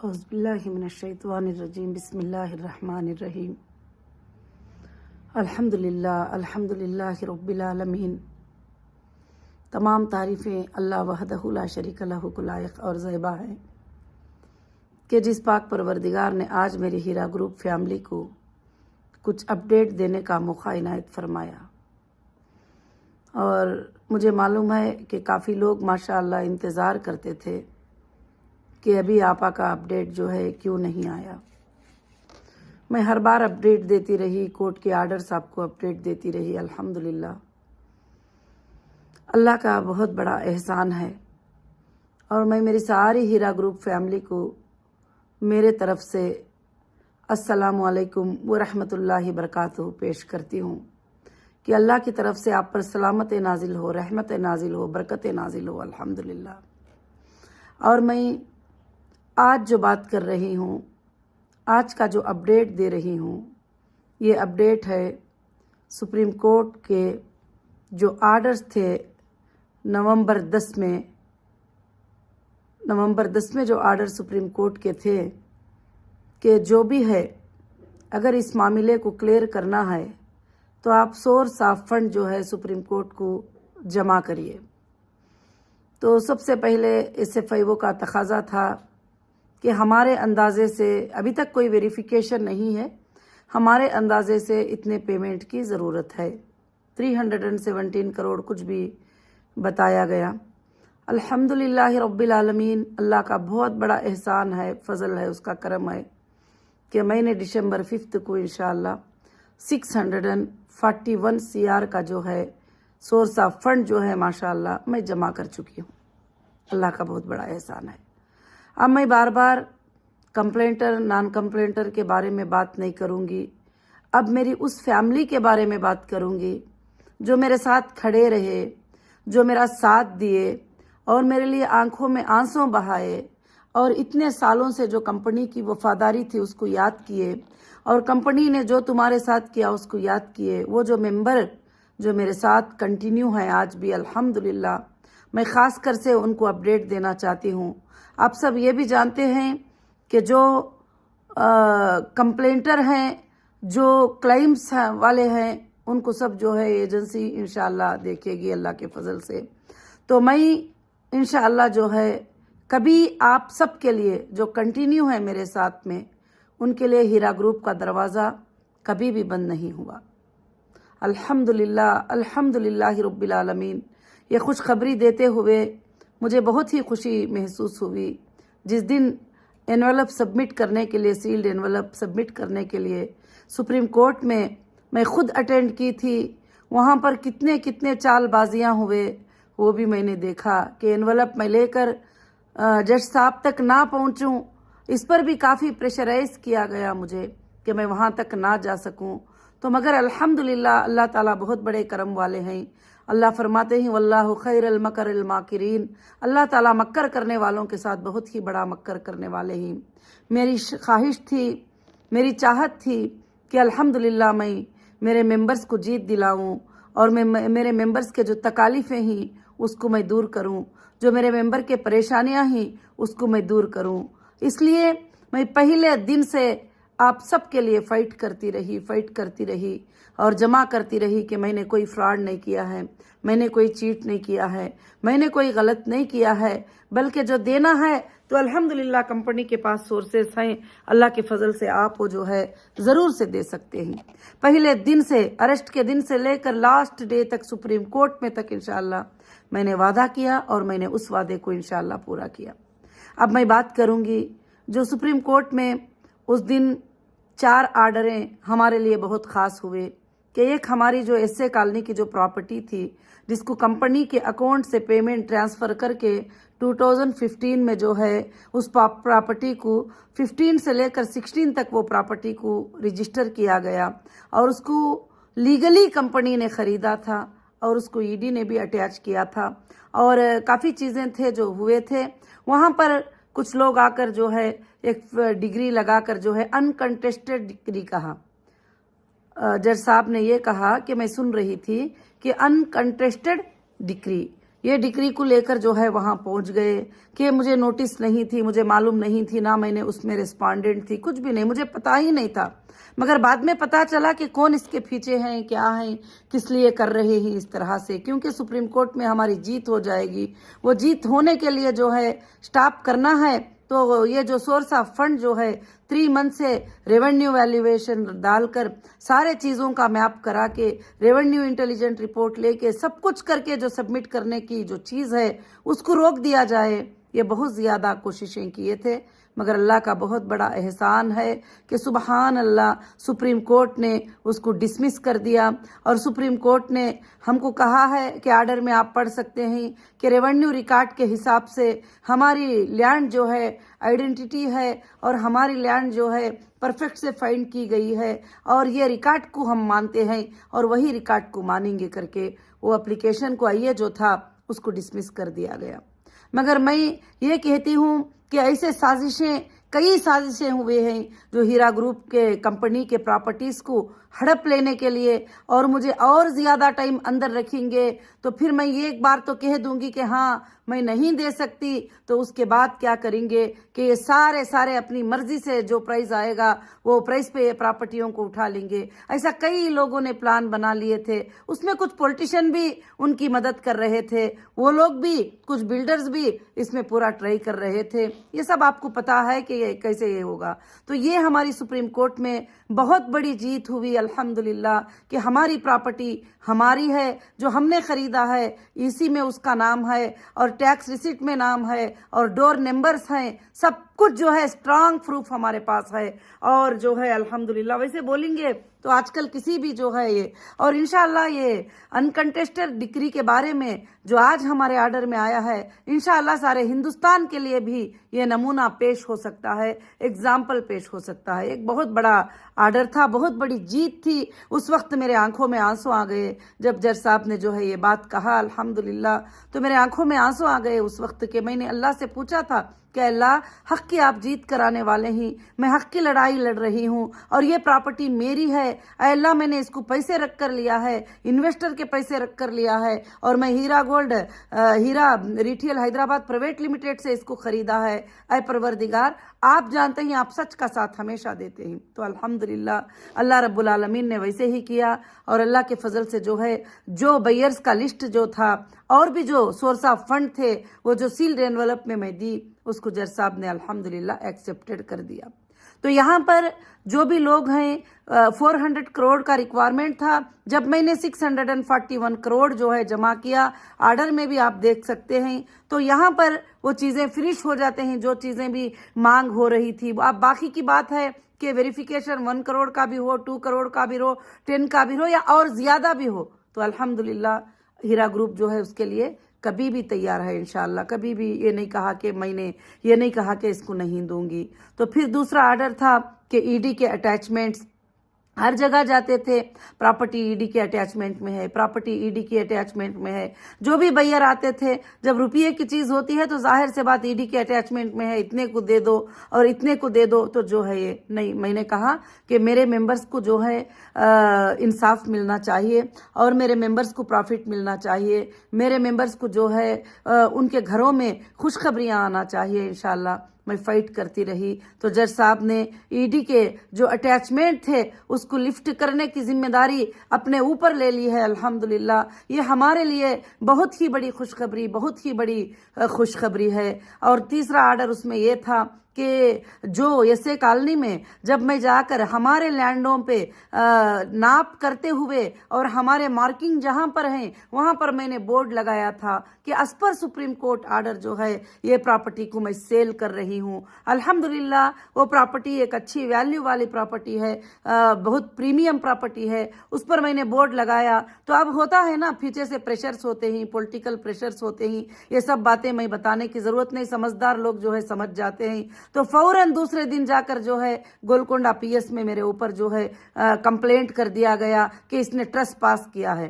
औज़ुबिल्लाहिमिनश्शैतानिर्रजीम बिस्मिल्लाहिर्रहमानिर्रहीम अल्हम्दुलिल्लाहि रब्बिल आलमीन। तमाम तारीफ़ें अल्लाह वहदहु ला शरीक लहु को लायक और ज़ैबा है कि जिस पाक परवरदिगार ने आज मेरी हीरा ग्रुप फैमिली को कुछ अपडेट देने का मौका इनायत फरमाया। और मुझे मालूम है कि काफ़ी लोग माशाअल्लाह इंतज़ार करते थे कि अभी आपा का अपडेट जो है क्यों नहीं आया। मैं हर बार अपडेट देती रही, कोर्ट के आर्डर्स आपको अपडेट देती रही। अल्हम्दुलिल्लाह, अल्लाह का बहुत बड़ा एहसान है। और मैं मेरी सारी हीरा ग्रुप फैमिली को मेरे तरफ से अस्सलामु अलैकुम व रहमतुल्लाहि बरकातहू पेश करती हूँ कि अल्लाह की तरफ से आप पर सलामत नाजिल हो, रहमत नाजिल हो, बरकत नाजिल हो। अल्हम्दुलिल्लाह। और मैं आज जो बात कर रही हूँ, आज का जो अपडेट दे रही हूँ, ये अपडेट है सुप्रीम कोर्ट के जो आर्डर्स थे नवंबर 10 में जो आर्डर सुप्रीम कोर्ट के थे कि जो भी है, अगर इस मामले को क्लियर करना है तो आप सोर्स ऑफ फंड जो है सुप्रीम कोर्ट को जमा करिए। तो सबसे पहले SFIO का तकाजा था कि हमारे अंदाजे से, अभी तक कोई वेरिफिकेशन नहीं है, हमारे अंदाजे से इतने पेमेंट की ज़रूरत है। 317 करोड़ कुछ भी बताया गया। अल्हम्दुलिल्लाह रब्बिल आलमीन, अल्लाह का बहुत बड़ा एहसान है, फजल है, उसका करम है कि मैंने दिसंबर 5 को इंशाअल्लाह 641 CR का जो है सोर्स ऑफ फंड जो है माशाअल्लाह मैं जमा कर चुकी हूँ। अल्लाह का बहुत बड़ा एहसान है। अब मैं बार बार कंप्लेंटर नॉन कंप्लेंटर के बारे में बात नहीं करूँगी। अब मेरी उस फैमिली के बारे में बात करूँगी जो मेरे साथ खड़े रहे, जो मेरा साथ दिए और मेरे लिए आंखों में आंसू बहाए और इतने सालों से जो कंपनी की वफादारी थी उसको याद किए और कंपनी ने जो तुम्हारे साथ किया उसको याद किए। वो जो मेंबर जो मेरे साथ कंटिन्यू है आज भी, अल्हम्दुलिल्लाह, मैं ख़ास कर से उनको अपडेट देना चाहती हूँ। आप सब ये भी जानते हैं कि जो कंप्लेंटर हैं, जो क्लेम्स वाले हैं, उनको सब जो है एजेंसी इंशाअल्लाह देखेगी अल्लाह के फजल से। तो मैं इंशाअल्लाह जो है कभी आप सब के लिए जो कंटिन्यू है मेरे साथ में, उनके लिए हीरा ग्रुप का दरवाज़ा कभी भी बंद नहीं हुआ। अल्हम्दुलिल्लाह, अल्हम्दुलिल्लाहि रब्बिल आलमीन। ये खुशखबरी देते हुए मुझे बहुत ही खुशी महसूस हुई जिस दिन एनवलप सबमिट करने के लिए, सील्ड एनवलप सबमिट करने के लिए सुप्रीम कोर्ट में मैं खुद अटेंड की थी। वहाँ पर कितने कितने चालबाजियाँ हुए वो भी मैंने देखा कि एनवलप मैं लेकर जज साहब तक ना पहुँचूँ, इस पर भी काफ़ी प्रेशराइज किया गया मुझे कि मैं वहाँ तक ना जा सकूँ। तो मगर अल्हम्दुलिल्लाह, अल्लाह ताला बहुत बड़े करम वाले हैं। अल्लाह फरमाते हैं वल्लाहु खैरुल मकरिल माकिरीन, अल्लाह ताला मक्कर करने वालों के साथ बहुत ही बड़ा मक्कर करने वाले हैं। मेरी ख्वाहिश थी, मेरी चाहत थी कि अल्हम्दुलिल्लाह मैं मेरे मेंबर्स को जीत दिलाऊं और मैं मेरे मेंबर्स के जो तकालीफ़ें हैं उसको मैं दूर करूं, जो मेरे मेंबर के परेशानियां हैं उसको मैं दूर करूं। इसलिए मैं पहले दिन से आप सब के लिए फ़ाइट करती रही और जमा करती रही कि मैंने कोई फ्रॉड नहीं किया है, मैंने कोई चीट नहीं किया है, मैंने कोई गलत नहीं किया है, बल्कि जो देना है तो अल्हम्दुलिल्लाह कंपनी के पास सोर्सेस हैं। अल्लाह के फजल से आप वो जो है ज़रूर से दे सकते हैं। पहले दिन से, अरेस्ट के दिन से लेकर लास्ट डे तक, सुप्रीम कोर्ट में तक इंशाअल्लाह मैंने वादा किया और मैंने उस वादे को इंशाअल्लाह पूरा किया। अब मैं बात करूँगी जो सुप्रीम कोर्ट में उस दिन 4 आर्डरें हमारे लिए बहुत ख़ास हुए कि एक हमारी जो एसए कॉलोनी की जो प्रॉपर्टी थी जिसको कंपनी के अकाउंट से पेमेंट ट्रांसफ़र करके 2015 में जो है उस प्रॉपर्टी को 15 से लेकर 16 तक वो प्रॉपर्टी को रजिस्टर किया गया और उसको लीगली कंपनी ने ख़रीदा था और उसको ईडी ने भी अटैच किया था और काफ़ी चीज़ें थे जो हुए थे। वहाँ पर कुछ लोग आकर जो है एक डिग्री लगाकर जो है अनकंटेस्टेड डिग्री कहा। जज साहब ने ये कहा कि मैं सुन रही थी कि अनकंटेस्टेड डिग्री, ये डिक्री को लेकर जो है वहाँ पहुँच गए कि मुझे नोटिस नहीं थी, मुझे मालूम नहीं थी, ना मैंने उसमें रिस्पॉन्डेंट थी, कुछ भी नहीं, मुझे पता ही नहीं था। मगर बाद में पता चला कि कौन इसके पीछे हैं, क्या हैं, किस लिए कर रहे हैं इस तरह से, क्योंकि सुप्रीम कोर्ट में हमारी जीत हो जाएगी। वो जीत होने के लिए जो है स्टॉप करना है। तो ये जो सोर्स ऑफ फंड जो है 3 मंथ से रेवेन्यू वैल्यूएशन डालकर सारे चीज़ों का मैप करा के रेवेन्यू इंटेलिजेंट रिपोर्ट लेके सब कुछ करके जो सबमिट करने की जो चीज़ है उसको रोक दिया जाए, ये बहुत ज़्यादा कोशिशें किए थे। मगर अल्लाह का बहुत बड़ा एहसान है कि सुबहान अल्लाह सुप्रीम कोर्ट ने उसको डिसमिस कर दिया। और सुप्रीम कोर्ट ने हमको कहा है कि आर्डर में आप पढ़ सकते हैं कि रेवेन्यू रिकॉर्ड के हिसाब से हमारी लैंड जो है आइडेंटिटी है और हमारी लैंड जो है परफेक्ट से फाइंड की गई है और ये रिकॉर्ड को हम मानते हैं और वही रिकॉर्ड को मानेंगे करके वो एप्लीकेशन को आइए जो था उसको डिसमिस कर दिया गया। मगर मैं ये कहती हूँ कि ऐसे कई साजिशें हुए हैं जो हीरा ग्रुप के कंपनी के प्रॉपर्टीज को हड़प लेने के लिए, और मुझे और ज्यादा टाइम अंदर रखेंगे तो फिर मैं ये एक बार तो कह दूंगी कि हाँ मैं नहीं दे सकती, तो उसके बाद क्या करेंगे कि ये सारे अपनी मर्जी से जो प्राइस आएगा वो प्राइस पे प्रॉपर्टियों को उठा लेंगे। ऐसा कई लोगों ने प्लान बना लिए थे, उसमें कुछ पॉलिटिशियन भी उनकी मदद कर रहे थे, वो लोग भी, कुछ बिल्डर्स भी इसमें पूरा ट्राई कर रहे थे। ये सब आपको पता है कि ये कैसे ये होगा। तो ये हमारी सुप्रीम कोर्ट में बहुत बड़ी जीत हुई अल्हम्दुलिल्लाह कि हमारी प्रॉपर्टी हमारी है, जो हमने खरीदा है इसी में उसका नाम है और टैक्स रिसिट में नाम है और डोर नंबर्स हैं, सब कुछ जो है स्ट्रांग प्रूफ हमारे पास है। और जो है अल्हम्दुलिल्लाह वैसे बोलेंगे तो आजकल किसी भी जो है ये, और इंशाअल्लाह ये अनकंटेस्टेड डिक्री के बारे में जो आज हमारे आर्डर में आया है, इंशाअल्लाह सारे हिंदुस्तान के लिए भी ये नमूना पेश हो सकता है, एग्जाम्पल पेश हो सकता है। एक बहुत बड़ा आर्डर था, बहुत बड़ी जीत थी। उस वक्त मेरे आंखों में आंसू आ गए जब जज साहब ने जो है ये बात कहा अल्हम्दुलिल्लाह, तो मेरे आंखों में आंसू आ गए उस वक्त के मैंने अल्लाह से पूछा था कि अल्लाह हक की आप जीत कराने वाले हैं, मैं हक की लड़ाई लड़ रही हूँ और ये प्रॉपर्टी मेरी है। अल्लाह मैंने इसको पैसे रख कर लिया है, इन्वेस्टर के पैसे रख कर लिया है और मैं हीरा रिटेल हैदराबाद प्राइवेट लिमिटेड से इसको खरीदा है। ऐ परवरदिगार आप जानते हैं आप सच का साथ हमेशा देते हैं। तो अल्हम्दुलिल्लाह अल्लाह रब्बुल आलमीन ने वैसे ही किया और अल्लाह के फजल से जो है जो बायर्स का लिस्ट जो था और भी जो सोर्स ऑफ फंड थे वो जो सील्ड एनवलप में मैं दी उसको जज साहब ने अल्हम्दुलिल्लाह एक्सेप्टेड कर दिया। तो यहाँ पर जो भी लोग हैं 400 करोड़ का रिक्वायरमेंट था, जब मैंने 641 करोड़ जो है जमा किया, आर्डर में भी आप देख सकते हैं, तो यहाँ पर वो चीज़ें फिनिश हो जाते हैं जो चीज़ें भी मांग हो रही थी। अब बाकी की बात है कि वेरिफिकेशन 1 करोड़ का भी हो, 2 करोड़ का भी हो, 10 का भी हो या और ज़्यादा भी हो, तो अल्हम्दुलिल्लाह हीरा ग्रुप जो है उसके लिए कभी भी तैयार है इंशाअल्लाह। कभी भी ये नहीं कहा कि मैंने ये नहीं कहा कि इसको नहीं दूंगी। तो फिर दूसरा आर्डर था कि ईडी के अटैचमेंट्स हर जगह जाते थे, प्रॉपर्टी ईडी के अटैचमेंट में है, प्रॉपर्टी ईडी की अटैचमेंट में है। जो भी बायर आते थे, जब रुपये की चीज़ होती है तो जाहिर से बात ईडी के अटैचमेंट में है, इतने को दे दो और इतने को दे दो, तो जो है ये नहीं। मैंने कहा कि मेरे मेंबर्स को जो है इंसाफ मिलना चाहिए और मेरे मेंबर्स को प्रॉफिट मिलना चाहिए, मेरे मेंबर्स को जो है उनके घरों में खुशखबरियाँ आना चाहिए। इंशाअल्लाह मैं फाइट करती रही। तो जज साहब ने ईडी के जो अटैचमेंट थे उसको लिफ्ट करने की जिम्मेदारी अपने ऊपर ले ली है अल्हम्दुलिल्लाह। ये हमारे लिए बहुत ही बड़ी खुशखबरी, बहुत ही बड़ी खुशखबरी है। और तीसरा आर्डर उसमें ये था कि जो एसए कॉलोनी में जब मैं जाकर हमारे लैंडों पे नाप करते हुए और हमारे मार्किंग जहां पर हैं वहां पर मैंने बोर्ड लगाया था कि as per supreme court order जो है ये प्रॉपर्टी को मैं सेल कर रही हूं। अल्हम्दुलिल्लाह वो प्रॉपर्टी एक अच्छी वैल्यू वाली प्रॉपर्टी है, बहुत प्रीमियम प्रॉपर्टी है, उस पर मैंने बोर्ड लगाया। तो अब होता है ना, पीछे से प्रेशर्स होते हैं, पॉलिटिकल प्रेशर्स होते हैं, ये सब बातें मैं बताने की जरूरत नहीं, समझदार लोग जो है समझ जाते हैं। तो फौरन दूसरे दिन जाकर जो है गोलकोंडा पीएस में मेरे ऊपर जो है कंप्लेंट कर दिया गया कि इसने ट्रस्ट पास किया है।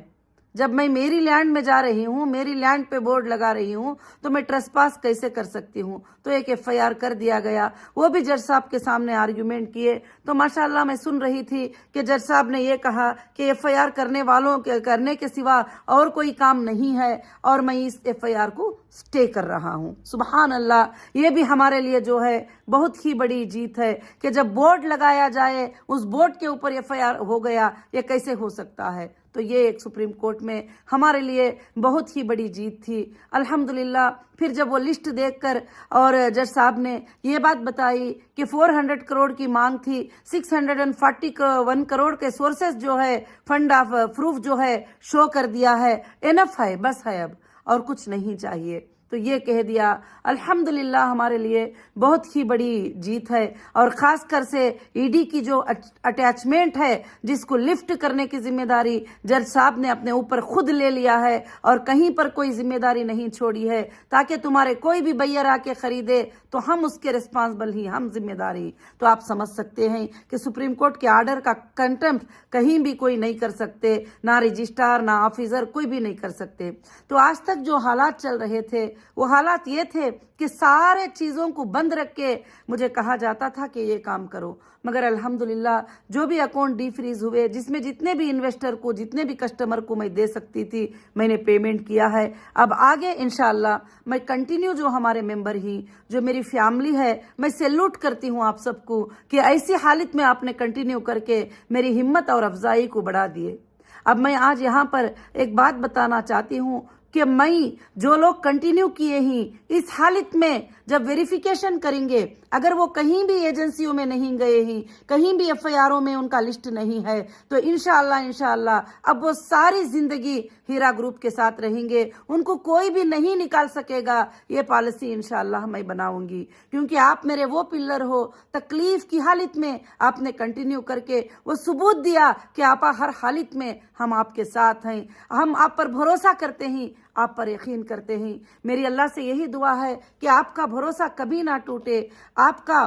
जब मैं मेरी लैंड में जा रही हूँ, मेरी लैंड पे बोर्ड लगा रही हूँ, तो मैं ट्रेसपास कैसे कर सकती हूँ? तो एक FIR कर दिया गया। वो भी जज साहब के सामने आर्ग्यूमेंट किए। तो माशाल्लाह मैं सुन रही थी कि जज साहब ने ये कहा कि FIR करने वालों के करने के सिवा और कोई काम नहीं है, और मैं इस FIR को स्टे कर रहा हूँ। सुबहान अल्लाह, ये भी हमारे लिए जो है बहुत ही बड़ी जीत है कि जब बोर्ड लगाया जाए, उस बोर्ड के ऊपर FIR हो गया, ये कैसे हो सकता है? तो ये एक सुप्रीम कोर्ट में हमारे लिए बहुत ही बड़ी जीत थी अल्हम्दुलिल्लाह। फिर जब वो लिस्ट देखकर और जज साहब ने ये बात बताई कि 400 करोड़ की मांग थी, 641 करोड़ के सोर्सेस जो है फंड ऑफ प्रूफ जो है शो कर दिया है, एनफ है, बस है, अब और कुछ नहीं चाहिए। तो ये कह दिया, अल्हम्दुलिल्लाह हमारे लिए बहुत ही बड़ी जीत है। और ख़ास कर से ईडी की जो अटैचमेंट है, जिसको लिफ्ट करने की जिम्मेदारी जज साहब ने अपने ऊपर खुद ले लिया है और कहीं पर कोई जिम्मेदारी नहीं छोड़ी है, ताकि तुम्हारे कोई भी बैयर आके खरीदे तो हम उसके रिस्पॉन्सिबल ही, हम जिम्मेदारी। तो आप समझ सकते हैं कि सुप्रीम कोर्ट के आर्डर का कंटेम्प्ट कहीं भी कोई नहीं कर सकते, ना रजिस्ट्रार ना ऑफिसर, कोई भी नहीं कर सकते। तो आज तक जो हालात चल रहे थे वो हालात ये थे कि सारे चीज़ों को बंद रख के मुझे कहा जाता था कि ये काम करो, मगर अल्हम्दुलिल्लाह जो भी अकाउंट डीफ्रीज हुए, जिसमें जितने भी इन्वेस्टर को, जितने भी कस्टमर को मैं दे सकती थी, मैंने पेमेंट किया है। अब आगे इंशाअल्लाह मैं कंटिन्यू, जो हमारे मेंबर ही, जो मेरी फैमिली है, मैं सैल्यूट करती हूँ आप सबको कि ऐसी हालत में आपने कंटिन्यू करके मेरी हिम्मत और अफजाई को बढ़ा दिए। अब मैं आज यहाँ पर एक बात बताना चाहती हूँ कि मैं, जो लोग कंटिन्यू किए ही, इस हालत में जब वेरिफिकेशन करेंगे, अगर वो कहीं भी एजेंसियों में नहीं गए ही, कहीं भी FIRओं में उनका लिस्ट नहीं है, तो इंशाअल्लाह अब वो सारी जिंदगी हीरा ग्रुप के साथ रहेंगे, उनको कोई भी नहीं निकाल सकेगा। ये पॉलिसी इंशाअल्लाह मैं बनाऊंगी, क्योंकि आप मेरे वो पिलर हो। तकलीफ की हालत में आपने कंटिन्यू करके वो सबूत दिया कि आप हर हालत में हम आपके साथ हैं, हम आप पर भरोसा करते हैं, आप पर यकीन करते हैं। मेरी अल्लाह से यही दुआ है कि आपका भरोसा कभी ना टूटे, आपका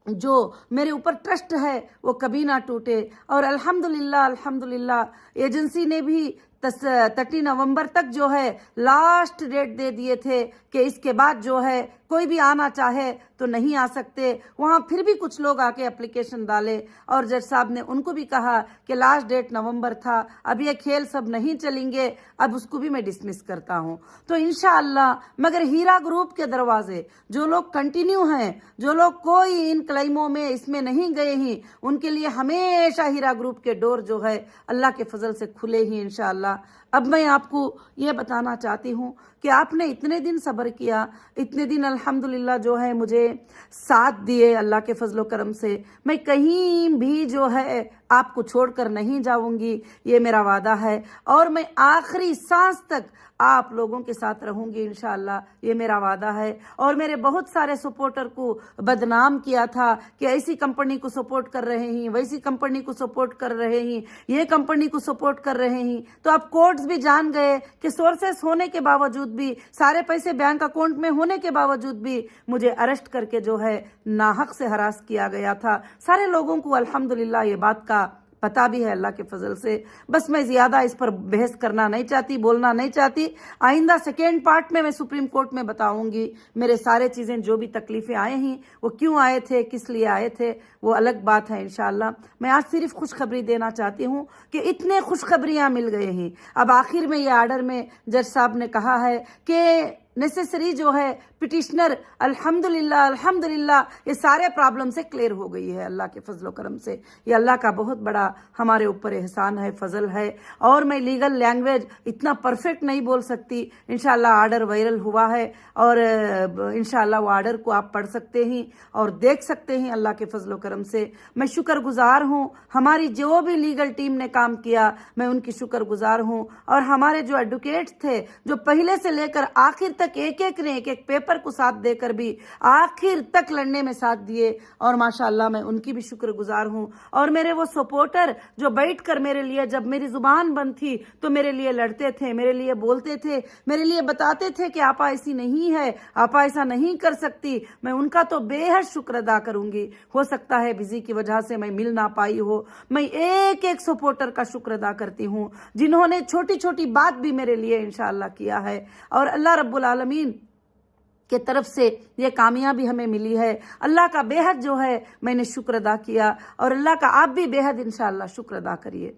जो मेरे ऊपर ट्रस्ट है वो कभी ना टूटे। और अल्हम्दुलिल्लाह एजेंसी ने भी 30 नवंबर तक जो है लास्ट डेट दे दिए थे कि इसके बाद जो है कोई भी आना चाहे तो नहीं आ सकते। वहाँ फिर भी कुछ लोग आके एप्लीकेशन डाले और जज साहब ने उनको भी कहा कि लास्ट डेट नवंबर था, अब ये खेल सब नहीं चलेंगे, अब उसको भी मैं डिसमिस करता हूँ। तो इंशाअल्लाह, मगर हीरा ग्रुप के दरवाजे, जो लोग कंटिन्यू हैं, जो लोग कोई इन क्लेमों में इसमें नहीं गए ही, उनके लिए हमेशा हीरा ग्रुप के डोर जो है अल्लाह के फजल से खुले ही इंशाअल्लाह। अब मैं आपको ये बताना चाहती हूँ कि आपने इतने दिन सब्र किया, इतने दिन अल्हम्दुलिल्लाह जो है मुझे साथ दिए अल्लाह के फजलो करम से। मैं कहीं भी जो है आपको छोड़कर नहीं जाऊंगी, ये मेरा वादा है, और मैं आखिरी सांस तक आप लोगों के साथ रहूंगी इंशाअल्लाह, ये मेरा वादा है। और मेरे बहुत सारे सपोर्टर को बदनाम किया था कि ऐसी कंपनी को सपोर्ट कर रहे हैं, वैसी कंपनी को सपोर्ट कर रहे हैं, ये कंपनी को सपोर्ट कर रहे हैं। तो अब कोर्ट्स भी जान गए कि सोर्सेस होने के बावजूद भी, सारे पैसे बैंक अकाउंट में होने के बावजूद भी मुझे अरेस्ट करके जो है नाहक से हरास किया गया था। सारे लोगों को अल्हम्दुलिल्लाह ये बात का पता भी है अल्लाह के फजल से। बस मैं ज्यादा इस पर बहस करना नहीं चाहती, बोलना नहीं चाहती। आइंदा सेकेंड पार्ट में मैं सुप्रीम कोर्ट में बताऊंगी मेरे सारे चीजें, जो भी तकलीफें आए हैं वो क्यों आए थे, किस लिए आए थे, वो अलग बात है इंशाअल्लाह। मैं आज सिर्फ खुशखबरी देना चाहती हूँ कि इतने खुशखबरियां मिल गए हैं। अब आखिर में ये आर्डर में जज साहब ने कहा है कि नेसेसरी जो है पिटिशनर, अल्हम्दुलिल्लाह ये सारे प्रॉब्लम से क्लियर हो गई है अल्लाह के फजलो करम से। ये अल्लाह का बहुत बड़ा हमारे ऊपर एहसान है, फजल है। और मैं लीगल लैंग्वेज इतना परफेक्ट नहीं बोल सकती। इंशाअल्लाह आर्डर वायरल हुआ है और इंशाअल्लाह वो आर्डर को आप पढ़ सकते हैं और देख सकते हैं अल्लाह के फजलो करम से। मैं शुक्रगुजार हूँ, हमारी जो भी लीगल टीम ने काम किया मैं उनकी शुक्रगुजार हूँ। और हमारे जो एडवोकेट्स थे, जो पहले से लेकर आखिर तक एक एक ने एक एक पेपर को साथ देकर भी आखिर तक लड़ने में साथ दिए, और माशाअल्लाह मैं उनकी भी शुक्रगुजार हूँ। और मेरे वो सपोर्टर जो बैठकर मेरे लिए, जब मेरी जुबान बंद थी तो मेरे लिए लड़ते थे, मेरे लिए बोलते थे, मेरे लिए बताते थे कि आपा ऐसी नहीं है, आपा ऐसा नहीं कर सकती, मैं उनका तो बेहद शुक्र अदा करूंगी। हो सकता है बिजी की वजह से मैं मिल ना पाई हो, मैं एक एक सपोर्टर का शुक्र अदा करती हूँ जिन्होंने छोटी छोटी बात भी मेरे लिए इंशाअल्लाह किया है। और अल्लाह रब्बुल आलमीन के तरफ से ये कामयाबी हमें मिली है। अल्लाह का बेहद जो है मैंने शुक्र अदा किया, और अल्लाह का आप भी बेहद इंशाअल्लाह शुक्र अदा करिए।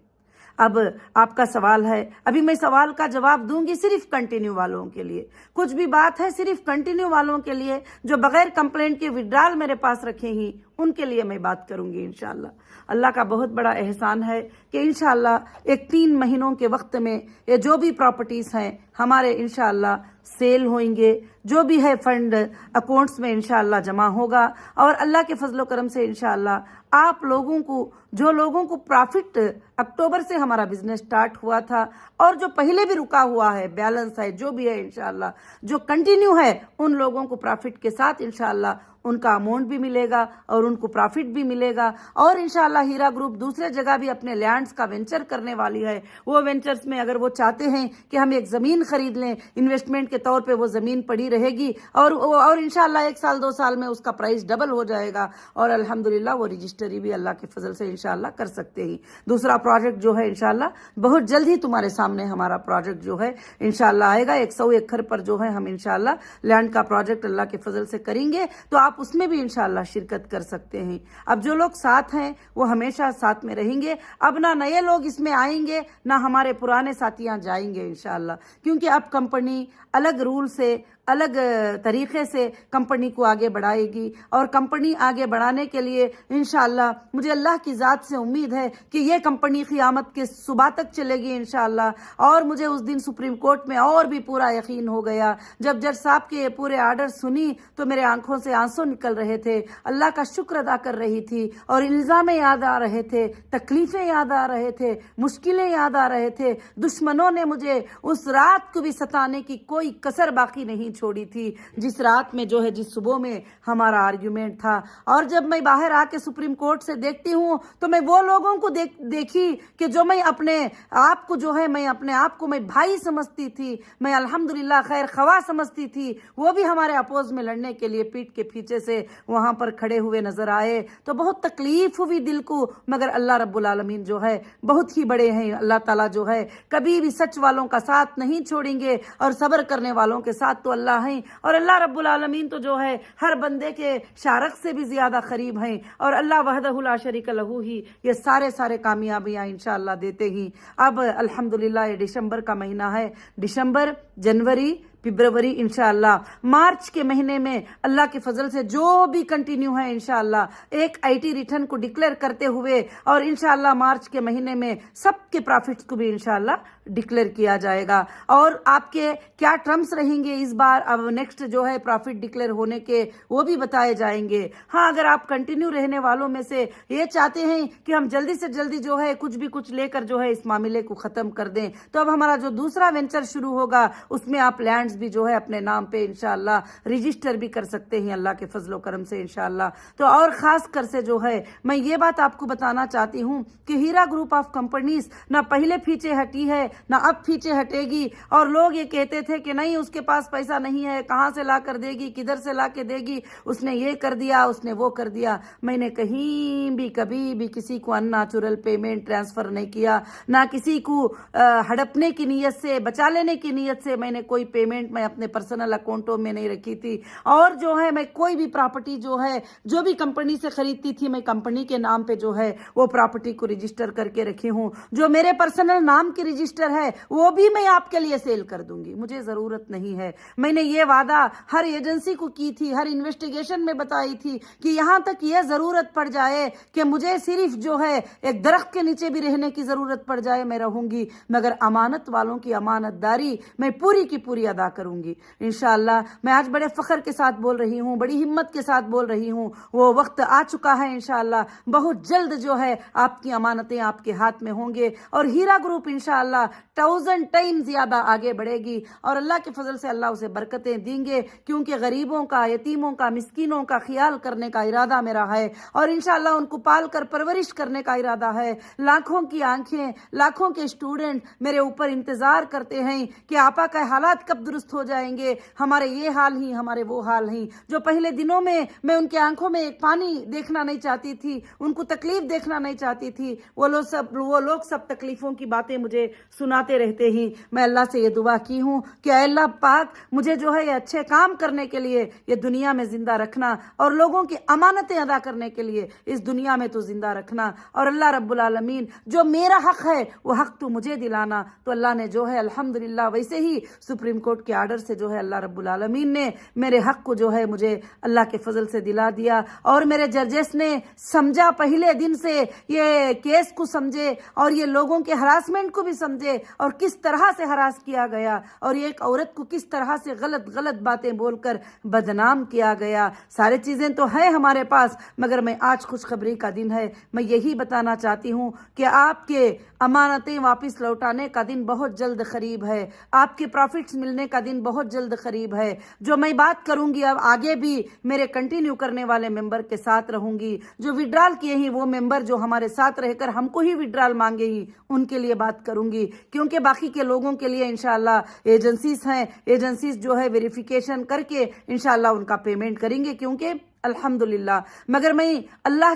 अब आपका सवाल है, अभी मैं सवाल का जवाब दूंगी सिर्फ कंटिन्यू वालों के लिए। कुछ भी बात है सिर्फ कंटिन्यू वालों के लिए, जो बगैर कंप्लेंट के विड्रॉल मेरे पास रखे ही उनके लिए मैं बात करूंगी इंशाअल्लाह। अल्लाह का बहुत बड़ा एहसान है कि इंशाअल्लाह एक 3 महीनों के वक्त में ये जो भी प्रॉपर्टीज हैं हमारे इंशाअल्लाह सेल होंगे, जो भी है फंड अकाउंट्स में इंशाअल्लाह जमा होगा, और अल्लाह के फजलो करम से इंशाअल्लाह आप लोगों को, जो लोगों को प्रॉफिट अक्टूबर से हमारा बिजनेस स्टार्ट हुआ था और जो पहले भी रुका हुआ है, बैलेंस है, जो भी है इंशाअल्लाह जो कंटिन्यू है, उन लोगों को प्रॉफिट के साथ इंशाअल्लाह उनका अमाउंट भी मिलेगा और उनको प्रॉफिट भी मिलेगा। और इंशाअल्लाह हीरा ग्रुप दूसरे जगह भी अपने लैंड्स का वेंचर करने वाली है। वो वेंचर्स में अगर वो चाहते हैं कि हम एक ज़मीन खरीद लें, इन्वेस्टमेंट के तौर पे वो ज़मीन पड़ी रहेगी, और इंशाअल्लाह 1 साल 2 साल में उसका प्राइस डबल हो जाएगा, और अल्हम्दुलिल्लाह वो रजिस्ट्री भी अल्लाह के फजल से इंशाअल्लाह कर सकते हैं। दूसरा प्रोजेक्ट जो है इंशाअल्लाह बहुत जल्द ही तुम्हारे सामने हमारा प्रोजेक्ट जो है इंशाअल्लाह आएगा। 100 एकड़ पर जो है हम इंशाअल्लाह लैंड का प्रोजेक्ट अल्लाह के फजल से करेंगे, तो आप उसमें भी इंशाअल्लाह शिरकत कर सकते हैं। अब जो लोग साथ हैं वो हमेशा साथ में रहेंगे। अब ना नए लोग इसमें आएंगे, ना हमारे पुराने साथियां जाएंगे इंशाअल्लाह, क्योंकि अब कंपनी अलग रूल से, अलग तरीके से कंपनी को आगे बढ़ाएगी। और कंपनी आगे बढ़ाने के लिए इंशाअल्लाह मुझे अल्लाह की ज़ात से उम्मीद है कि ये कंपनी क़यामत के सुबह तक चलेगी इंशाअल्लाह। और मुझे उस दिन सुप्रीम कोर्ट में और भी पूरा यकीन हो गया, जब जज साहब के ये पूरे आर्डर सुनी तो मेरे आंखों से आंसू निकल रहे थे, अल्लाह का शुक्र अदा कर रही थी, और इल्ज़ामें याद आ रहे थे, तकलीफ़ें याद आ रहे थे, मुश्किलें याद आ रहे थे। दुश्मनों ने मुझे उस रात को भी सताने की कोई कसर बाकी नहीं छोड़ी थी, जिस रात में जो है, जिस सुबह में हमारा आर्ग्यूमेंट था। और जब मैं बाहर आके सुप्रीम कोर्ट से देखती हूँ तो मैं वो लोगों को देखी कि जो मैं अपने आप को जो है, मैं अपने आप को मैं भाई समझती थी, मैं अल्हम्दुलिल्लाह खैर खवा समझती थी, वो भी हमारे अपोज में लड़ने के लिए पीठ के पीछे से वहां पर खड़े हुए नजर आए। तो बहुत तकलीफ हुई दिल को, मगर अल्लाह रब्बुल आलमीन जो है बहुत ही बड़े हैं। अल्लाह ताला जो है कभी भी सच वालों का साथ नहीं छोड़ेंगे, और सब्र करने वालों के साथ तो अल्लाह हैं। और अल्लाह रब्बुल आलमीन तो जो है हर बंदे के शारक से भी ज्यादा करीब हैं, और अल्लाह वहदहु ला शरीक लहू ही ये सारे कामयाबियां इंशाअल्लाह देते ही। अब अल्हम्दुलिल्लाह ये दिसंबर का महीना है, दिसंबर, जनवरी, फरवरी, इंशाअल्लाह मार्च के महीने में अल्लाह के फजल से जो भी कंटिन्यू है इंशाअल्लाह एक आईटी रिटर्न को डिक्लेयर करते हुए, और इंशाअल्लाह मार्च के महीने में सबके प्रॉफिट्स को भी इंशाअल्लाह डिक्लेयर किया जाएगा। और आपके क्या टर्म्स रहेंगे इस बार, अब नेक्स्ट जो है प्रॉफिट डिक्लेयर होने के, वो भी बताए जाएंगे। हाँ, अगर आप कंटिन्यू रहने वालों में से ये चाहते हैं कि हम जल्दी से जल्दी जो है कुछ भी कुछ लेकर जो है इस मामले को खत्म कर दें, तो अब हमारा जो दूसरा वेंचर शुरू होगा उसमें आप लैंड्स भी जो है अपने नाम पे इंशाअल्लाह रजिस्टर भी कर सकते हैं अल्लाह के फजलो करम से इंशाअल्लाह। तो और खास कर से जो है मैं ये बात आपको बताना चाहती हूँ कि हीरा ग्रुप ऑफ कंपनीज ना पहले पीछे हटी है ना अब पीछे हटेगी। और लोग ये कहते थे कि नहीं उसके पास पैसा नहीं है, कहाँ से ला कर देगी, किधर से ला के देगी, उसने ये कर दिया, उसने वो कर दिया। मैंने कहीं भी कभी भी किसी को अननेचुरल पेमेंट ट्रांसफर नहीं किया, ना किसी को हड़पने की नीयत से, बचा लेने की नीयत से मैंने कोई पेमेंट मैं अपने पर्सनल अकाउंटों में नहीं रखी थी। और जो है मैं कोई भी प्रॉपर्टी जो है जो भी कंपनी से खरीदती थी, मैं कंपनी के नाम पे जो है वो प्रॉपर्टी को रजिस्टर करके रखी हूँ। जो मेरे पर्सनल नाम की रजिस्टर है वो भी मैं आपके लिए सेल कर दूंगी, मुझे जरूरत नहीं है। मैंने ये वादा हर एजेंसी को की थी, हर इन्वेस्टिगेशन में बताई थी कि यहाँ तक ये जरूरत पड़ जाए कि मुझे सिर्फ जो है एक दरख्त के नीचे भी रहने की जरूरत पड़ जाए, मैं रहूंगी, मगर अमानत वालों की अमानतदारी मैं पूरी की पूरी अदा کروں گی انشاءاللہ. میں آج بڑے فخر کے ساتھ بول رہی ہوں, بڑی ہمت کے ساتھ بول رہی ہوں. وہ وقت آ چکا ہے انشاءاللہ, بہت جلد جو ہے آپ کی امانتیں آپ کے ہاتھ میں ہوں گے, اور ہیرا گروپ انشاءاللہ 1000 ٹائم زیادہ آگے بڑھے گی, اور اللہ کے فضل سے اللہ اسے برکتیں دیں گے, کیونکہ غریبوں کا, یتیموں کا, مسکینوں کا خیال کرنے کا ارادہ میرا ہے, اور انشاءاللہ ان کو پال کر پرورش کرنے کا ارادہ ہے. لاکھوں کی آنکھیں, لاکھوں کے اسٹوڈنٹ میرے اوپر انتظار کرتے ہیں کہ آپا کا حالات کب درست ہو جائیں گے. ہمارے یہ حال ہی, ہمارے وہ حال ہیں. جو پہلے دنوں میں ان کے آنکھوں میں ایک پانی دیکھنا نہیں چاہتی تھی, ان کو تکلیف دیکھنا نہیں چاہتی تھی, وہ لوگ سب تکلیفوں کی باتیں مجھے سناتے رہتے ہیں. میں اللہ سے یہ دعا کی ہوں کہ اے اللہ پاک, مجھے جو ہے یہ اچھے کام کرنے کے لیے یہ دنیا میں زندہ رکھنا, اور لوگوں کی امانتیں ادا کرنے کے لیے اس دنیا میں تو زندہ رکھنا. اور اللہ رب العالمین جو میرا حق ہے وہ حق تو مجھے دلانا. تو اللہ نے جو ہے الحمدللہ ویسے ہی سپریم کورٹ کے آرڈر سے جو ہے اللہ رب العالمین نے میرے حق کو جو ہے مجھے اللہ کے فضل سے دلا دیا, اور میرے ججز نے سمجھا, پہلے دن سے یہ کیس کو سمجھے, اور یہ لوگوں کے ہراسمنٹ کو بھی سمجھے, اور کس طرح سے ہراس کیا گیا, اور ایک عورت کو کس طرح سے غلط باتیں بول کر بدنام کیا گیا. سارے چیزیں تو ہیں ہمارے پاس, مگر میں آج خوشخبری کا دن ہے. میں یہی بتانا چاہتی ہوں کہ آپ کے امانتیں واپس لوٹانے کا دن بہت جلد قریب ہے, آپ کے پروفٹس ملنے کا دن بہت جلد قریب ہے. جو میں بات کروں گی اب آگے بھی میرے کنٹینیو کرنے والے ممبر کے ساتھ رہوں گی. جو وڈرال کیے ہیں وہ ممبر جو ہمارے ساتھ رہ کر ہم کو ہی وڈرال مانگے ہی, ان کے لیے بات کروں گی, کیونکہ باقی کے لوگوں کے لیے انشاءاللہ ایجنسیز ہیں, ایجنسیز جو ہے ویریفیکیشن کر کے انشاءاللہ ان کا پیمنٹ کریں گے, کیونکہ الحمدللہ. مگر میں اللہ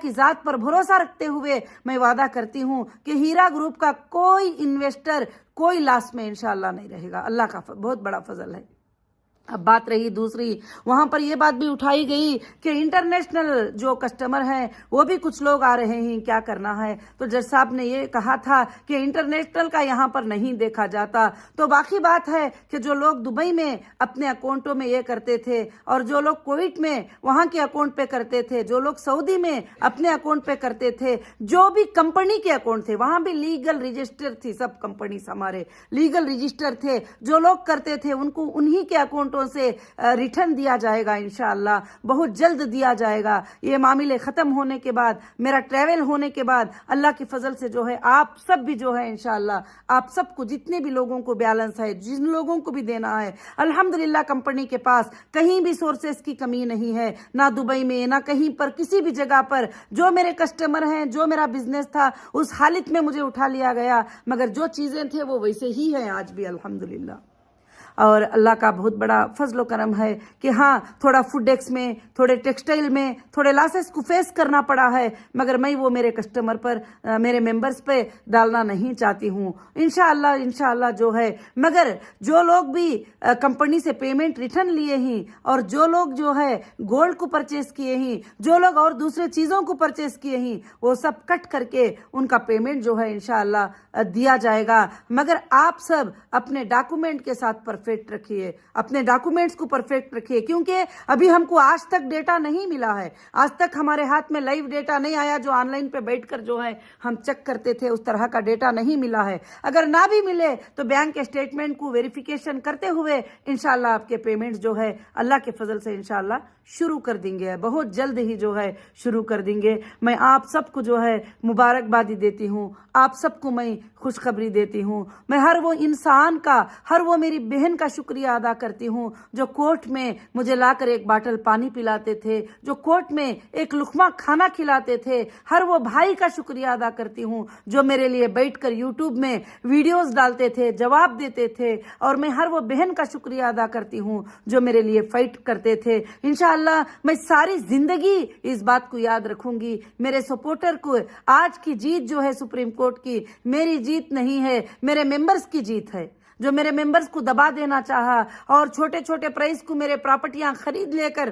کی ذات پر بھروسہ رکھتے ہوئے میں وعدہ کرتی ہوں کہ ہیرا گروپ کا کوئی انویسٹر کوئی لاس میں انشاءاللہ نہیں رہے گا. اللہ کا بہت بڑا فضل ہے. اب بات رہی دوسری, وہاں پر یہ بات بھی اٹھائی گئی کہ انٹرنیشنل جو کسٹمر ہیں وہ بھی کچھ لوگ آ رہے ہیں, کیا کرنا ہے. تو جج صاحب نے یہ کہا تھا کہ انٹرنیشنل کا یہاں پر نہیں دیکھا جاتا. تو باقی بات ہے کہ جو لوگ دبئی میں اپنے اکاؤنٹوں میں یہ کرتے تھے, اور جو لوگ کویت میں وہاں کے اکاؤنٹ پہ کرتے تھے, جو لوگ سعودی میں اپنے اکاؤنٹ پہ کرتے تھے, جو بھی کمپنی کے اکاؤنٹ تھے وہاں بھی لیگل رجسٹر تھی, سب کمپنیز ہمارے لیگل رجسٹر تھے, جو لوگ کرتے تھے ان کو انہی کے اکاؤنٹ سے ریٹرن دیا جائے گا انشاءاللہ, بہت جلد دیا جائے گا. یہ معاملے ختم ہونے کے بعد, میرا ٹریول ہونے کے بعد, اللہ کے فضل سے جو ہے آپ سب بھی جو ہے انشاءاللہ آپ سب کو, جتنے بھی لوگوں کو بیلنس ہے, جن لوگوں کو بھی دینا ہے, الحمدللہ کمپنی کے پاس کہیں بھی سورسز کی کمی نہیں ہے, نہ دبئی میں نہ کہیں پر, کسی بھی جگہ پر. جو میرے کسٹمر ہیں, جو میرا بزنس تھا اس حالت میں مجھے اٹھا لیا گیا, مگر جو چیزیں تھے وہ ویسے ہی ہیں آج بھی الحمدللہ. اور اللہ کا بہت بڑا فضل و کرم ہے کہ ہاں تھوڑا فوڈ ڈیکس میں, تھوڑے ٹیکسٹائل میں تھوڑے لاسز کو فیس کرنا پڑا ہے, مگر میں وہ میرے کسٹمر پر, میرے ممبرز پہ ڈالنا نہیں چاہتی ہوں انشاءاللہ جو ہے. مگر جو لوگ بھی کمپنی سے پیمنٹ ریٹرن لیے ہیں, اور جو لوگ جو ہے گولڈ کو پرچیز کیے ہیں, جو لوگ اور دوسرے چیزوں کو پرچیز کیے ہیں, وہ سب کٹ کر کے ان کا پیمنٹ جو ہے انشاءاللہ دیا جائے گا. مگر آپ سب اپنے ڈاکومنٹ کے ساتھ پرفیکٹ رکھیے, اپنے ڈاکومنٹس کو پرفیکٹ رکھیے, کیونکہ ابھی ہم کو آج تک ڈیٹا نہیں ملا ہے, آج تک ہمارے ہاتھ میں لائیو ڈیٹا نہیں آیا جو آن لائن پہ بیٹھ کر جو ہے ہم چیک کرتے تھے, اس طرح کا ڈیٹا نہیں ملا ہے. اگر نہ بھی ملے تو بینک اسٹیٹمنٹ کو ویریفیکیشن کرتے ہوئے انشاءاللہ آپ کے پیمنٹ جو ہے اللہ کے فضل سے انشاءاللہ شروع کر دیں گے, بہت جلد ہی جو ہے شروع کر دیں گے. میں آپ سب کو جو ہے مبارکبادی دیتی ہوں, آپ سب کو میں خوشخبری دیتی ہوں. میں ہر وہ انسان کا, ہر وہ میری بہن کا شکریہ ادا کرتی ہوں جو کورٹ میں مجھے لا کر ایک باٹل پانی پلاتے تھے, جو کورٹ میں ایک لقمہ کھانا کھلاتے تھے. ہر وہ بھائی کا شکریہ ادا کرتی ہوں جو میرے لیے بیٹھ کر یوٹیوب میں ویڈیوز ڈالتے تھے, جواب دیتے تھے. اور میں ہر وہ بہن کا شکریہ ادا کرتی ہوں جو میرے لیے فائٹ کرتے تھے. انشاءاللہ میں ساری زندگی اس بات کو یاد رکھوں گی. میرے سپورٹر کو آج کی جیت جو ہے سپریم کورٹ کی, میری جیت نہیں ہے, میرے ممبرز کی جیت ہے. جو میرے ممبرز کو دبا دینا چاہا اور چھوٹے چھوٹے پرائز کو میرے پراپرٹیاں خرید لے کر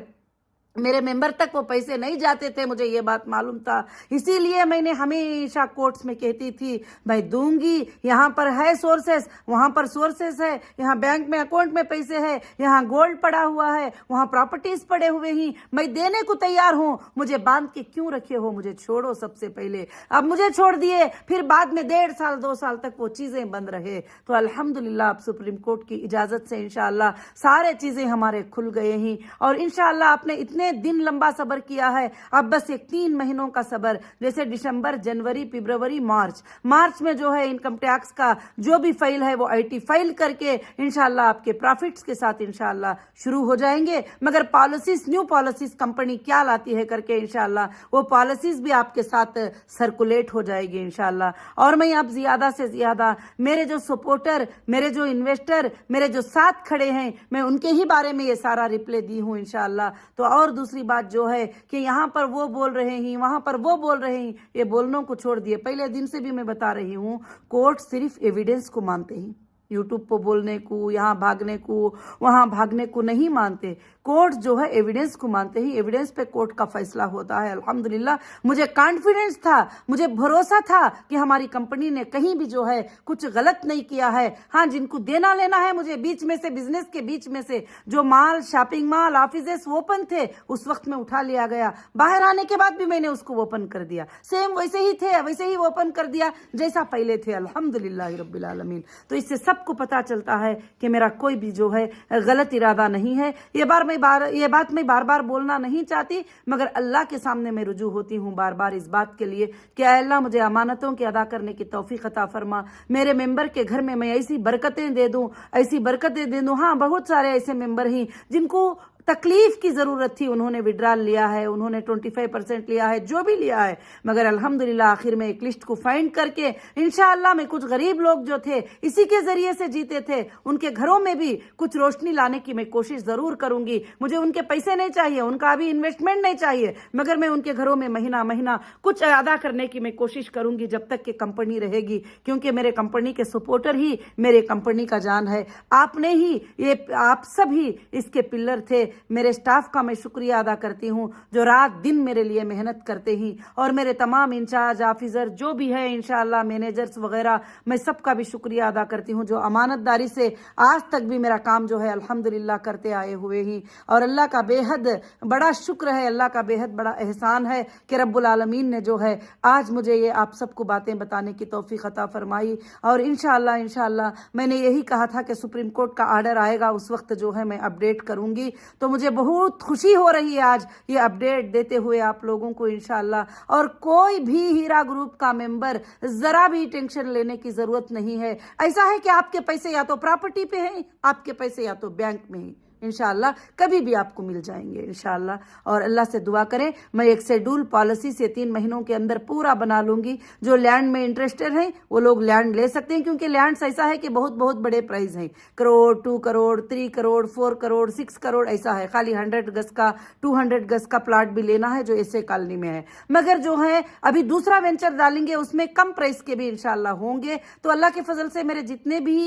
मेरे मेंबर तक वो पैसे नहीं जाते थे, मुझे ये बात मालूम था। इसीलिए मैंने हमेशा कोर्ट्स में कहती थी मैं दूंगी, यहाँ पर है सोर्सेस, वहाँ पर सोर्सेस है, यहाँ बैंक में अकाउंट में पैसे है, यहाँ गोल्ड पड़ा हुआ है, वहाँ प्रॉपर्टीज पड़े हुए ही, मैं देने को तैयार हूँ, मुझे बांध के क्यों रखे हो, मुझे छोड़ो सबसे पहले। अब मुझे छोड़ दिए, फिर बाद में 1.5 साल 2 साल तक वो चीजें बंद रहे। तो अल्हम्दुलिल्लाह अब सुप्रीम कोर्ट की इजाजत से इंशाअल्लाह सारे चीजें हमारे खुल गए ही, और इंशाअल्लाह आपने इतने दिन लंबा सब्र किया है, अब बस एक 3 महीनों का सब्र, जैसे दिसंबर, जनवरी, फरवरी, मार्च में जो है इनकम टैक्स का जो भी फाइल है वो IT फाइल करके इंशाल्लाह आपके प्रॉफिट्स के साथ इंशाल्लाह शुरू हो जाएंगे। मगर पॉलिसीज, न्यू पॉलिसीज कंपनी क्या लाती है करके इंशाल्लाह वो पॉलिसीज भी आपके साथ सर्कुलेट हो जाएगी इंशाल्लाह। और मैं अब ज्यादा से ज्यादा मेरे जो सपोर्टर, मेरे जो इन्वेस्टर, मेरे जो साथ खड़े हैं, मैं उनके ही बारे में ये सारा रिप्लाई दी हूँ इंशाल्लाह। तो और दूसरी बात जो है कि यहाँ पर वो बोल रहे हैं, वहां पर वो बोल रहे हैं, ये बोलनों को छोड़ दिए। पहले दिन से भी मैं बता रही हूँ, कोर्ट सिर्फ एविडेंस को मानते हैं, यूट्यूब पर बोलने को, यहाँ भागने को, वहां भागने को नहीं मानते। कोर्ट जो है एविडेंस को मानते हैं, एविडेंस पे कोर्ट का फैसला होता है। अल्हम्दुलिल्लाह मुझे कॉन्फिडेंस था, मुझे भरोसा था कि हमारी कंपनी ने कहीं भी जो है कुछ गलत नहीं किया है। हाँ, जिनको देना लेना है मुझे बीच में से, बिजनेस के बीच में से जो माल, शॉपिंग मॉल, ऑफिसेस ओपन थे उस वक्त में उठा लिया गया, बाहर आने के बाद भी मैंने उसको ओपन कर दिया, सेम वैसे ही थे, वैसे ही ओपन कर दिया जैसा पहले थे। अल्हम्दुलिल्लाह रब्बिल आलमीन। तो इससे सबको पता चलता है कि मेरा कोई भी जो है गलत इरादा नहीं है। ये बात मैं बार बार बोलना नहीं चाहती, मगर अल्लाह के सामने मैं रुजू होती हूँ बार बार इस बात के लिए कि अल्लाह मुझे अमानतों के अदा करने की तौफीक अता फरमा, मेरे मेंबर के घर में मैं ऐसी बरकतें दे दूं, ऐसी बरकतें दे दूं। हाँ, बहुत सारे ऐसे मेंबर हैं जिनको तकलीफ की जरूरत थी, उन्होंने विड्रॉल लिया है, उन्होंने 25% लिया है, जो भी लिया है, मगर अल्हम्दुलिल्लाह आखिर में एक लिस्ट को फाइंड करके इंशाअल्लाह मैं कुछ गरीब लोग जो थे इसी के जरिए से जीते थे, उनके घरों में भी कुछ रोशनी लाने की मैं कोशिश जरूर करूंगी। मुझे उनके पैसे नहीं चाहिए, उनका अभी इन्वेस्टमेंट नहीं चाहिए, मगर मैं उनके घरों में महीना महीना कुछ अदा करने की मैं कोशिश करूंगी जब तक कि कंपनी रहेगी, क्योंकि मेरे कंपनी के सपोर्टर ही मेरे कंपनी का जान है। आपने ही, ये आप सब ही इसके पिलर थे। मेरे स्टाफ का मैं शुक्रिया अदा करती हूँ जो रात दिन मेरे लिए मेहनत करते ही, और मेरे तमाम इंचार्ज ऑफिसर जो भी है इंशाअल्लाह, मैनेजर्स वगैरह, मैं सबका भी शुक्रिया अदा करती हूँ जो अमानतदारी से आज तक भी मेरा काम जो है अल्हम्दुलिल्लाह करते आए हुए ही। और अल्लाह का बेहद बड़ा शुक्र है, अल्लाह का बेहद बड़ा एहसान है कि रब्बुल आलमीन ने जो है आज मुझे ये आप सबको बातें बताने की तौफीक अता फरमाई। और इंशाअल्लाह मैंने यही कहा था कि सुप्रीम कोर्ट का आर्डर आएगा उस वक्त जो है मैं अपडेट करूंगी। तो मुझे बहुत खुशी हो रही है आज ये अपडेट देते हुए आप लोगों को इंशाअल्लाह। और कोई भी हीरा ग्रुप का मेंबर जरा भी टेंशन लेने की जरूरत नहीं है। ऐसा है कि आपके पैसे या तो प्रॉपर्टी पे हैं, आपके पैसे या तो बैंक में हैं, इंशाअल्लाह कभी भी आपको मिल जाएंगे इंशाअल्लाह। और अल्लाह से दुआ करें, मैं एक शेड्यूल पॉलिसी से 3 महीनों के अंदर पूरा बना लूंगी। जो लैंड में इंटरेस्टेड हैं वो लोग लैंड ले सकते हैं, क्योंकि लैंड ऐसा है कि बहुत बहुत बड़े प्राइस हैं, करोड़, 2 करोड़, 3 करोड़, 4 करोड़, 6 करोड़ ऐसा है। खाली 100 गज का, 200 गज का प्लाट भी लेना है जो ऐसे कॉलोनी में है। मगर जो है अभी दूसरा वेंचर डालेंगे उसमें कम प्राइस के भी इंशाअल्लाह होंगे। तो अल्लाह के फजल से मेरे जितने भी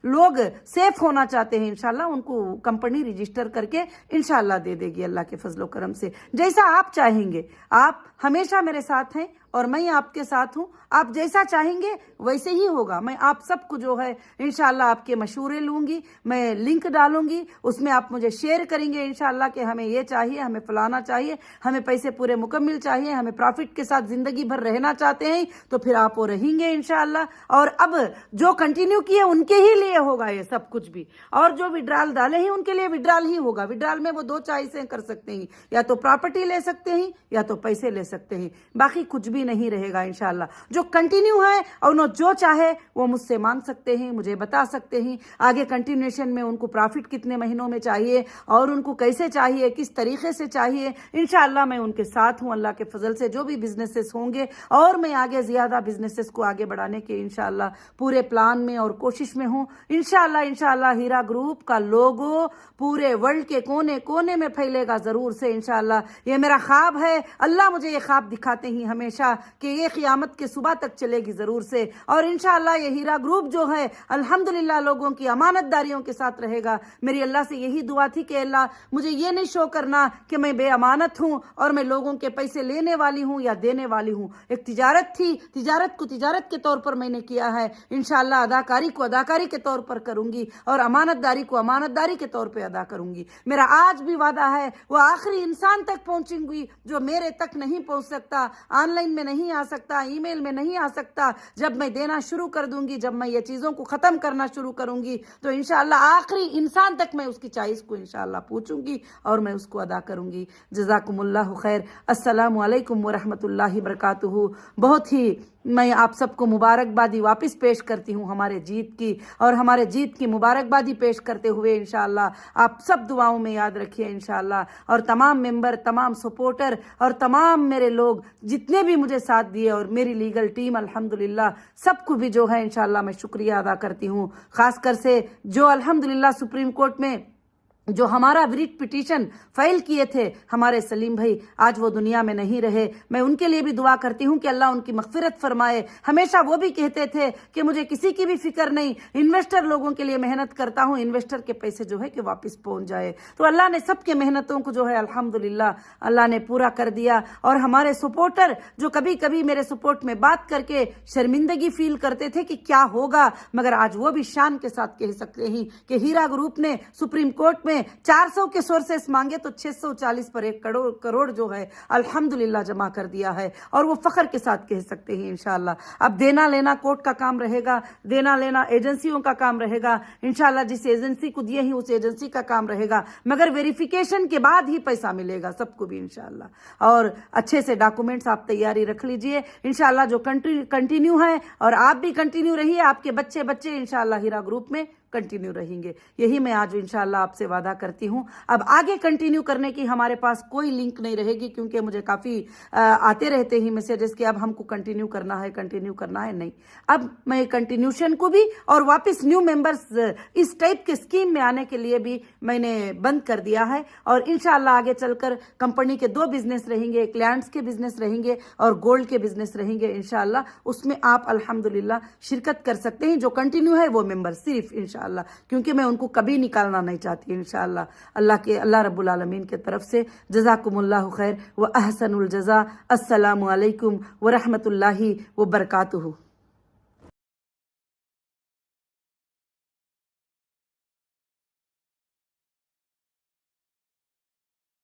लोग सेफ होना चाहते हैं इंशाअल्लाह उनको कंपनी रजिस्टर करके इंशाअल्लाह दे देगी अल्लाह के फजलो करम से, जैसा आप चाहेंगे। आप हमेशा मेरे साथ हैं और मैं आपके साथ हूं, आप जैसा चाहेंगे वैसे ही होगा। मैं आप सबको जो है इंशाअल्लाह आपके मशवरे लूंगी, मैं लिंक डालूंगी, उसमें आप मुझे शेयर करेंगे इंशाअल्लाह कि हमें ये चाहिए, हमें फलाना चाहिए, हमें पैसे पूरे मुकम्मल चाहिए, हमें प्रॉफिट के साथ जिंदगी भर रहना चाहते हैं, तो फिर आप वो रहेंगे इंशाअल्लाह। और अब जो कंटिन्यू किए उनके ही लिए होगा ये सब कुछ भी, और जो विड्रॉल डाले हैं उनके लिए विड्रॉल ही होगा। विड्रॉल में वो 2 चॉइसें कर सकते हैं, या तो प्रॉपर्टी ले सकते हैं या तो पैसे ले सकते हैं, बाकी कुछ भी नहीं रहेगा इंशाअल्लाह। जो कंटिन्यू है और उन्होंने जो चाहे वो मुझसे मांग सकते हैं, मुझे बता सकते हैं आगे कंटिन्यूएशन में उनको प्रॉफिट कितने महीनों में चाहिए और उनको कैसे चाहिए, किस तरीके से चाहिए। इंशाअल्लाह मैं उनके साथ हूं अल्लाह के फजल से। जो भी बिजनेसेस होंगे और मैं आगे ज्यादा बिजनेसेस को आगे बढ़ाने के इंशाअल्लाह पूरे प्लान में और कोशिश में हूं इंशाअल्लाह। हीरा ग्रुप का लोगो पूरे वर्ल्ड के कोने कोने में फैलेगा जरूर से इंशाअल्लाह। ये मेरा ख्वाब है, अल्लाह मुझे ये ख्वाब दिखाते ही हमेशा گا کہ یہ قیامت کے صبح تک چلے گی ضرور سے، اور انشاءاللہ یہ ہیرا گروپ جو ہے الحمدللہ لوگوں کی امانت داریوں کے ساتھ رہے گا۔ میری اللہ سے یہی دعا تھی کہ اللہ مجھے یہ نہیں شو کرنا کہ میں بے امانت ہوں اور میں لوگوں کے پیسے لینے والی ہوں یا دینے والی ہوں۔ ایک تجارت تھی، تجارت کو تجارت کے طور پر میں نے کیا ہے، انشاءاللہ اداکاری کو اداکاری کے طور پر کروں گی، اور امانت داری کو امانت داری کے طور پہ ادا کروں گی۔ میرا آج بھی وعدہ ہے وہ آخری انسان تک پہنچیں گی جو میرے تک نہیں پہنچ سکتا، آن لائن میں نہیں آ سکتا، ای میل میں نہیں آ سکتا۔ جب میں دینا شروع کر دوں گی، جب میں یہ چیزوں کو ختم کرنا شروع کروں گی تو انشاءاللہ آخری انسان تک میں اس کی چائس کو انشاءاللہ پوچھوں گی اور میں اس کو ادا کروں گی۔ جزاکم اللہ خیر۔ السلام علیکم ورحمۃ اللہ وبرکاتہ۔ بہت ہی میں آپ سب کو مبارکبادی واپس پیش کرتی ہوں ہمارے جیت کی، اور ہمارے جیت کی مبارکبادی پیش کرتے ہوئے انشاءاللہ آپ سب دعاؤں میں یاد رکھیے انشاءاللہ، اور تمام ممبر، تمام سپورٹر اور تمام میرے لوگ جتنے بھی مجھے ساتھ دیے، اور میری لیگل ٹیم الحمدللہ سب کو بھی جو ہے انشاءاللہ میں شکریہ ادا کرتی ہوں، خاص کر سے جو الحمدللہ سپریم کورٹ میں جو ہمارا ریٹ پٹیشن فائل کیے تھے ہمارے سلیم بھائی، آج وہ دنیا میں نہیں رہے۔ میں ان کے لیے بھی دعا کرتی ہوں کہ اللہ ان کی مغفرت فرمائے۔ ہمیشہ وہ بھی کہتے تھے کہ مجھے کسی کی بھی فکر نہیں، انویسٹر لوگوں کے لیے محنت کرتا ہوں، انویسٹر کے پیسے جو ہے کہ واپس پہنچ جائے۔ تو اللہ نے سب کے محنتوں کو جو ہے الحمدللہ اللہ نے پورا کر دیا، اور ہمارے سپورٹر جو کبھی کبھی میرے سپورٹ میں بات کر کے شرمندگی فیل کرتے تھے کہ کیا ہوگا، مگر آج وہ بھی شان کے ساتھ کہہ سکتے ہیں کہ ہیرا گروپ نے سپریم کورٹ میں 400 کے سورسز مانگے تو 640 پر 1 کروڑ جو ہے الحمدللہ جمع کر دیا ہے، اور وہ فخر کے ساتھ کہہ سکتے ہیں انشاءاللہ۔ اب دینا لینا کورٹ کا کام رہے گا، دینا لینا ایجنسیوں کا کام رہے گا انشاءاللہ، جس ایجنسی کو دیے ہیں اس ایجنسی کا کام رہے گا، مگر ویریفیکیشن کے بعد ہی پیسہ ملے گا سب کو بھی انشاءاللہ۔ اور اچھے سے ڈاکومنٹس آپ تیاری رکھ لیجئے انشاءاللہ، جو کنٹینیو ہے، اور آپ بھی کنٹینیو رہیے، آپ کے بچے انشاءاللہ ہیرا گروپ میں کنٹینیو رہیں گے، یہی میں آج انشاءاللہ آپ سے وعدہ کرتی ہوں۔ اب آگے کنٹینیو کرنے کی ہمارے پاس کوئی لنک نہیں رہے گی، کیونکہ مجھے کافی آتے رہتے ہیں میسیجز کہ اب ہم کو کنٹینیو کرنا ہے، نہیں۔ اب میں کنٹینیوشن کو بھی اور واپس نیو ممبرز اس ٹائپ کے اسکیم میں آنے کے لیے بھی میں نے بند کر دیا ہے، اور انشاءاللہ آگے چل کر کمپنی کے 2 بزنس رہیں گے، ایک لینڈز کے بزنس رہیں گے اور گولڈ کے بزنس رہیں گے انشاءاللہ، اس میں آپ الحمدللہ شرکت کر سکتے ہیں۔ جو کنٹینیو ہے وہ ممبر صرف انشاءاللہ، کیونکہ میں ان کو کبھی نکالنا نہیں چاہتی انشاءاللہ، اللہ رب العالمین کے طرف سے۔ جزاکم اللہ خیر و احسن الجزا۔ السلام علیکم ورحمۃ اللہ وبرکاتہ۔